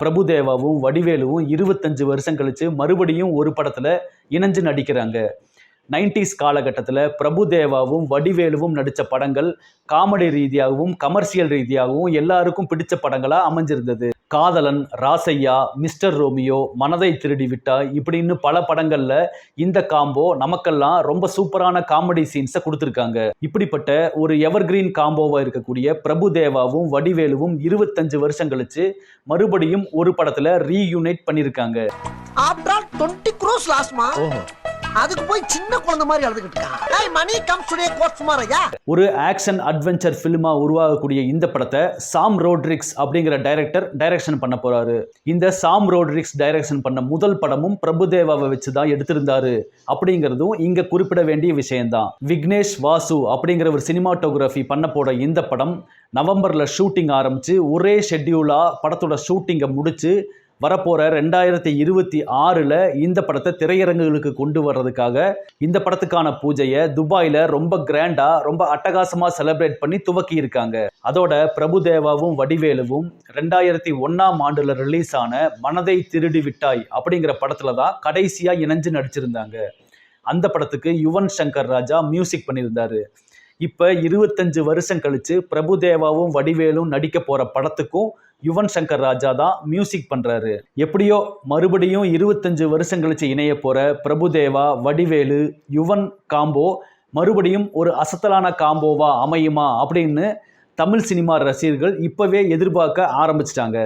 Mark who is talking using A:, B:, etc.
A: பிரபுதேவாவும் வடிவேலுவும் 25 வருஷம் கழிச்சு மறுபடியும் ஒரு படத்துல இணைஞ்சு நடிக்கிறாங்க. 90s காலகட்டத்தில் பிரபுதேவாவும் வடிவேலுவும் நடித்த படங்கள் காமெடி ரீதியாகவும் கமர்ஷியல் ரீதியாகவும் எல்லாருக்கும் பிடிச்ச படங்களாக அமைஞ்சிருந்தது. காதலன், ராசையா, மிஸ்டர் ரோமியோ, மனதை திருடி விட்டாய் இப்படின்னு பல படங்கள்ல இந்த காம்போ நமக்கெல்லாம் ரொம்ப சூப்பரான காமெடி சீன்ஸை கொடுத்துருக்காங்க. இப்படிப்பட்ட ஒரு எவர்கிரீன் காம்போவா இருக்கக்கூடிய பிரபுதேவாவும் வடிவேலுவும் 25 வருஷம் கழிச்சு மறுபடியும் ஒரு படத்துல ரீயூனைட் பண்ணியிருக்காங்க.
B: அதுக்கு போய் சின்ன குழந்தை மாதிரி அழுதுகிட்டு
A: ஒரு ஆக்ஷன் அட்வென்ச்சர் பிலிமா உருவாகக்கூடிய இந்த படத்தை சாம் ரோட்ரிக்ஸ் அப்படிங்கிற டைரக்டர் டைரக்ஷன் பண்ண போறாரு. இந்த சாம் ரோட்ரிக்ஸ் டைரக்ஷன் பண்ண முதல் படமும் பிரபுதேவாவை வச்சுதான் எடுத்திருந்தாரு அப்படிங்கிறதும் இங்க குறிப்பிட வேண்டிய விஷயம்தான். விக்னேஷ் வாசு அப்படிங்கிற ஒரு சினிமாட்டோகிராஃபி பண்ண போட இந்த படம் நவம்பர்ல ஷூட்டிங் ஆரம்பிச்சு ஒரே ஷெட்யூலா படத்தோட ஷூட்டிங்கை முடிச்சு வரப்போற 2026ல் இந்த படத்தை திரையரங்குகளுக்கு கொண்டு வர்றதுக்காக இந்த படத்துக்கான பூஜையை துபாயில ரொம்ப கிராண்டா ரொம்ப அட்டகாசமா செலிப்ரேட் பண்ணி துவக்கி இருக்காங்க. அதோட பிரபுதேவாவும் வடிவேலுவும் 2001ஆம் ஆண்டுல ரிலீஸ் ஆன மனதை திருடி விட்டாய் அப்படிங்கிற படத்துல தான் கடைசியா இணைஞ்சு நடிச்சிருந்தாங்க. அந்த படத்துக்கு யுவன் சங்கர் ராஜா மியூசிக் பண்ணியிருந்தாரு. இப்ப 25 வருஷம் கழிச்சு பிரபுதேவாவும் வடிவேலும் நடிக்க போற படத்துக்கும் யுவன் சங்கர் ராஜா தான் மியூசிக் பண்றாரு. எப்படியோ மறுபடியும் 25 வருஷம் கழிச்சு இணைய போற பிரபுதேவா, வடிவேலு, யுவன் காம்போ மறுபடியும் ஒரு அசத்தலான காம்போவா அமையுமா அப்படின்னு தமிழ் சினிமா ரசிகர்கள் இப்பவே எதிர்பார்க்க ஆரம்பிச்சிட்டாங்க.